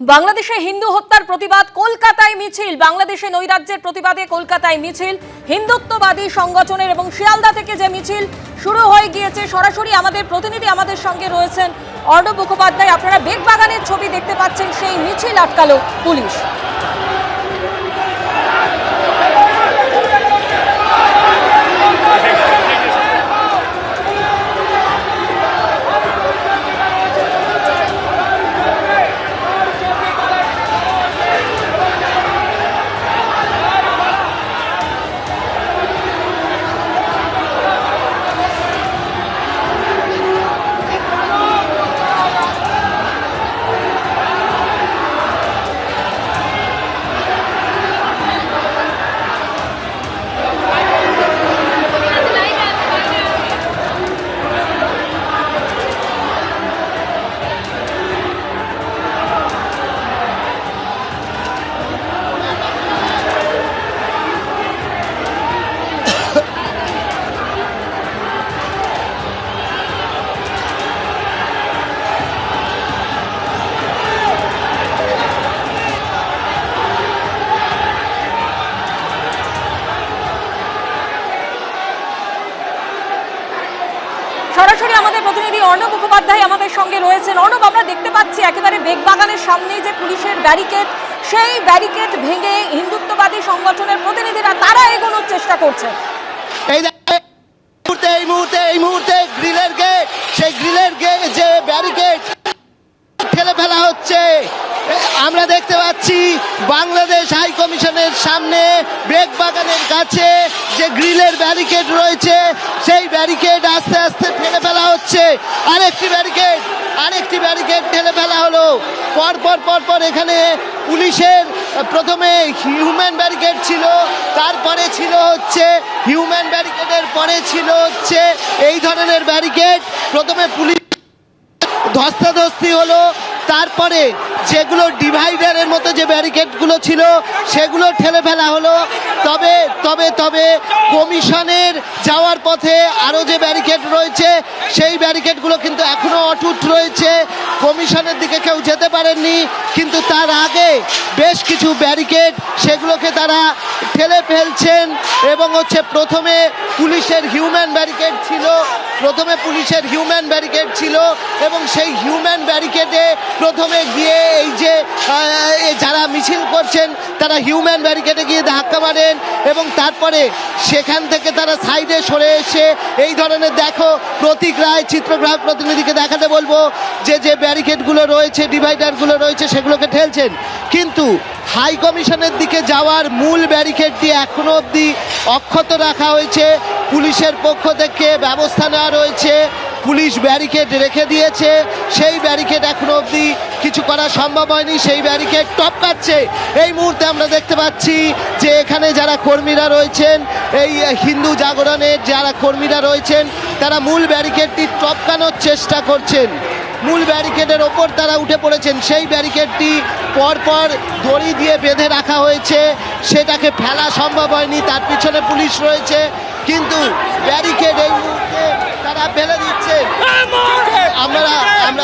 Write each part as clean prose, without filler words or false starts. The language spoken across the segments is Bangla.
বাংলাদেশে হিন্দু হত্যার প্রতিবাদ কলকাতায় মিছিল। বাংলাদেশে নৈরাজ্যের প্রতিবাদে কলকাতায় মিছিল হিন্দুত্ববাদী সংগঠনের এবং শিয়ালদা থেকে যে মিছিল শুরু হয়ে গিয়েছে। সরাসরি আমাদের প্রতিনিধি আমাদের সঙ্গে রয়েছেন অর্ণব মুখোপাধ্যায়। আপনারা বেগবাগানের ছবি দেখতে পাচ্ছেন, সেই মিছিল আটকালো পুলিশ। সরাসরি আমাদের প্রতিনিধি অর্ণব মুখোপাধ্যায় আমাদের সঙ্গে রয়েছেন। অর্ণব, আমরা দেখতে পাচ্ছি একেবারে বেগবাগানের সামনে যে পুলিশের ব্যারিকেড, সেই ব্যারিকেড ভেঙে হিন্দুত্ববাদী সংগঠনের প্রতিনিধিরা তারা এগোনোর চেষ্টা করছে। এই মুহূর্তে গ্রিলের গেট, সেই গ্রিলের গেট যে ব্যারিকেড ঠেলে ফেলা হচ্ছে। আমরা দেখতে পাচ্ছি বাংলাদেশ হাই কমিশনের সামনে বেগবাগানের কাছে যে গ্রিলের ব্যারিকেড রয়েছে, সেই ব্যারিকেড আস্তে আস্তে ঠেলে ফেলা হচ্ছে। আরেকটি ব্যারিকেড ঠেলে ফেলা হলো। পর এখানে পুলিশের প্রথমে হিউম্যান ব্যারিকেড ছিল, তারপরে ছিল হচ্ছে হিউম্যান ব্যারিকেডের পরে ছিল হচ্ছে এই ধরনের ব্যারিকেড। প্রথমে পুলিশ ধস্তাধস্তি হলো, তারপরে যেগুলো ডিভাইডারের মতো যে ব্যারিকেডগুলো ছিল সেগুলো ঠেলে ফেলা হলো। তবে কমিশনের যাওয়ার পথে আরও যে ব্যারিকেড রয়েছে সেই ব্যারিকেডগুলো কিন্তু এখনও অটুট রয়েছে। কমিশনের দিকে কেউ যেতে পারেননি, কিন্তু তার আগে বেশ কিছু ব্যারিকেড সেগুলোকে তারা ঠেলে ফেলছেন। এবং হচ্ছে প্রথমে পুলিশের হিউম্যান ব্যারিকেড ছিল এবং সেই হিউম্যান ব্যারিকেডে প্রথমে গিয়ে এই যে যারা মিছিল করছেন তারা হিউম্যান ব্যারিকেডে গিয়ে ধাক্কা মারেন এবং তারপরে সেখান থেকে তারা সাইডে সরে এসে এই ধরনের দেখো প্রতীক রায় চিত্রগ্রাহক প্রতিনিধিকে দেখাতে বলবো যে ব্যারিকেডগুলো রয়েছে, ডিভাইডারগুলো রয়েছে সেগুলোকে ঠেলছেন। কিন্তু হাই কমিশনের দিকে যাওয়ার মূল ব্যারিকেডটি এখনো অবধি অক্ষত রাখা হয়েছে। পুলিশের পক্ষ থেকে ব্যবস্থা নেওয়া রয়েছে, পুলিশ ব্যারিকেড রেখে দিয়েছে। সেই ব্যারিকেড এখনো অবধি কিছু করা সম্ভব হয়নি, সেই ব্যারিকেড টপকাচ্ছে। এই মুহূর্তে আমরা দেখতে পাচ্ছি যে এখানে যারা কর্মীরা রয়েছেন, এই হিন্দু জাগরণের যারা কর্মীরা রয়েছেন তারা মূল ব্যারিকেডটি টপকানোর চেষ্টা করছেন। মূল ব্যারিকেডের ওপর তারা উঠে পড়েছেন। সেই ব্যারিকেডটি পরপর দড়ি দিয়ে বেঁধে রাখা হয়েছে, সেটাকে ফেলা সম্ভব হয়নি, তার পিছনে পুলিশ রয়েছে। কিন্তু ব্যারিকেড এই মুহূর্তে তারা ফেলে দিচ্ছে। আমরা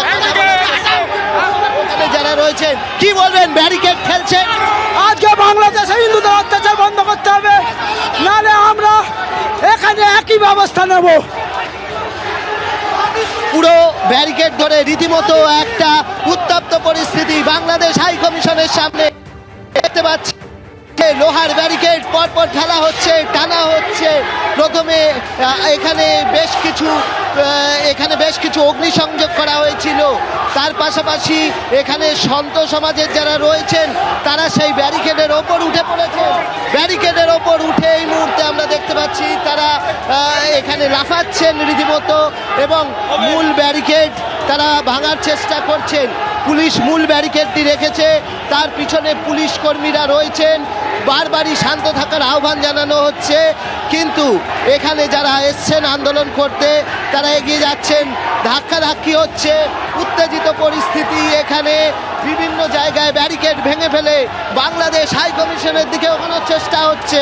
ওখানে যারা রয়েছেন কি বলবেন? ব্যারিকেড ফেলছে। আজকে বাংলাদেশে হিন্দুদের অত্যাচার বন্ধ করতে হবে, নাহলে আমরা এখানে একই ব্যবস্থা নেব। পুরো ব্যারিকেড ধরে রীতিমতো একটা উত্তপ্ত পরিস্থিতি বাংলাদেশ হাই কমিশনের সামনে দেখতে পাচ্ছি। লোহার ব্যারিকেড পরপর ঠেলা হচ্ছে, টানা হচ্ছে। প্রথমে এখানে বেশ কিছু অগ্নিসংযোগ করা হয়েছিল। তার পাশাপাশি এখানে সন্ত সমাজের যারা রয়েছেন তারা সেই ব্যারিকেডের ওপর উঠে পড়েছেন। ব্যারিকেডের ওপর উঠে এই মুহূর্তে আমরা দেখতে পাচ্ছি তারা এখানে লাফাচ্ছেন রীতিমতো এবং মূল ব্যারিকেড তারা ভাঙার চেষ্টা করছেন। পুলিশ মূল ব্যারিকেডটি রেখেছে, তার পিছনে পুলিশ কর্মীরা রয়েছেন। বারবারই শান্ত থাকার আহ্বান জানানো হচ্ছে, কিন্তু এখানে যারা এসছেন আন্দোলন করতে তারা এগিয়ে যাচ্ছেন। ধাক্কাধাক্কি হচ্ছে, উত্তেজিত পরিস্থিতি। এখানে বিভিন্ন জায়গায় ব্যারিকেড ভেঙে ফেলে বাংলাদেশ হাই কমিশনের দিকে ওঠানোর চেষ্টা হচ্ছে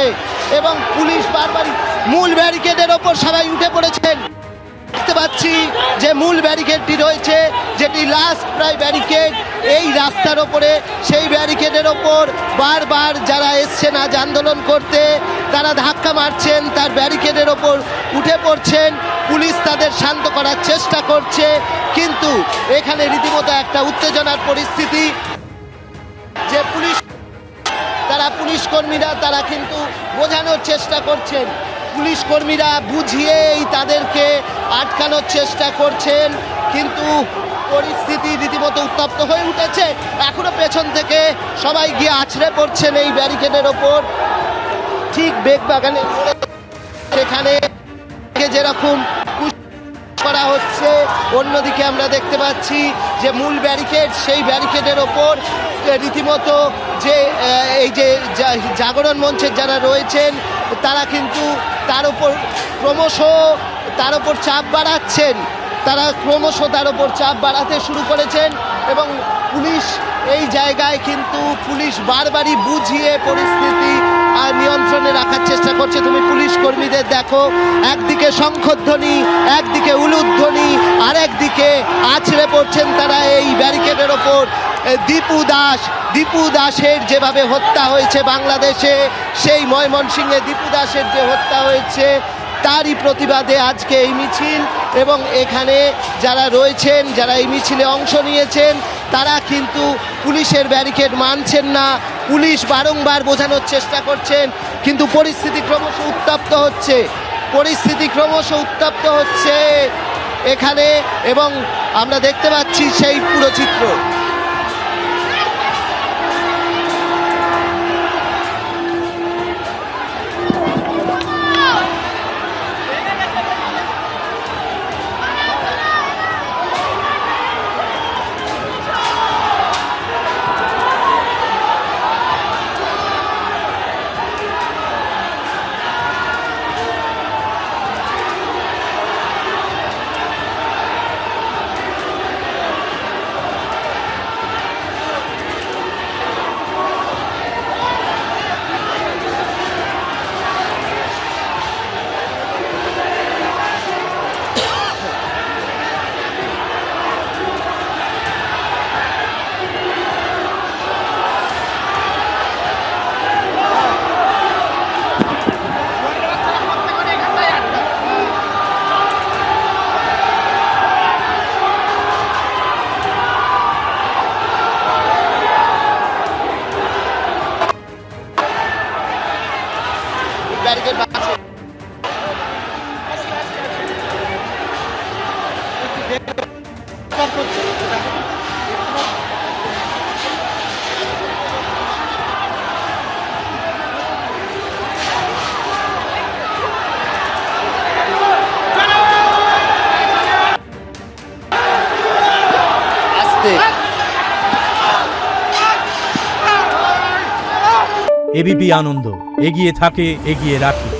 এবং পুলিশ বারবারই মূল ব্যারিকেডের ওপর সবাই উঠে পড়েছেন। দেখতে পাচ্ছি যে মূল ব্যারিকেডটি রয়েছে, যেটি লাস্ট প্রায় ব্যারিকেড এই রাস্তার ওপরে, সেই ব্যারিকেডের ওপর বারবার যারা এসছেন আজ আন্দোলন করতে তারা ধাক্কা মারছেন, তার ব্যারিকেডের ওপর উঠে পড়ছেন। পুলিশ তাদের শান্ত করার চেষ্টা করছে, কিন্তু এখানে রীতিমতো একটা উত্তেজনার পরিস্থিতি। যে পুলিশ কর্মীরা তারা কিন্তু বোঝানোর চেষ্টা করছেন, পুলিশ কর্মীরা বুঝিয়েই তাদেরকে আটকানোর চেষ্টা করছেন, কিন্তু পরিস্থিতি রীতিমতো উত্তপ্ত হয়ে উঠেছে। এখনো পেছন থেকে সবাই গিয়ে আছড়ে পড়ছেন এই ব্যারিকেডের ওপর, ঠিক বেগবাগানের মোড়ে, সেখানে যেরকম করা হচ্ছে, অন্যদিকে আমরা দেখতে পাচ্ছি যে মূল ব্যারিকেড, সেই ব্যারিকেডের ওপর রীতিমতো যে এই যে জাগরণ মঞ্চের যারা রয়েছেন তারা কিন্তু তার উপর ক্রমশ তার উপর চাপ বাড়াচ্ছেন, তারা ক্রমশ তার উপর চাপ বাড়াতে শুরু করেছেন। এবং পুলিশ এই জায়গায় কিন্তু পুলিশ বারবারই বুঝিয়ে পরিস্থিতি নিয়ন্ত্রণে রাখার চেষ্টা করছে। তুমি পুলিশ কর্মীদের দেখো, একদিকে শঙ্খধ্বনি, একদিকে উলুধ্বনি, আর একদিকে আছড়ে পড়ছেন তারা এই ব্যারিকেডের ওপর। দীপু দাসের যেভাবে হত্যা হয়েছে বাংলাদেশে, সেই ময়মনসিংহে দীপু দাসের যে হত্যা হয়েছে তারই প্রতিবাদে আজকে এই মিছিল। এবং এখানে যারা রয়েছেন, যারা এই মিছিলে অংশ নিয়েছেন, তারা কিন্তু পুলিশের ব্যারিকেড মানছেন না। পুলিশ বারংবার বোঝানোর চেষ্টা করছেন, কিন্তু পরিস্থিতি ক্রমশ উত্তপ্ত হচ্ছে এখানে। এবং আমরা দেখতে পাচ্ছি সেই পুরো চিত্র। ব্যারিকেড বাঁচে। এবিপি আনন্দ, এগিয়ে থাকে, এগিয়ে রাখে।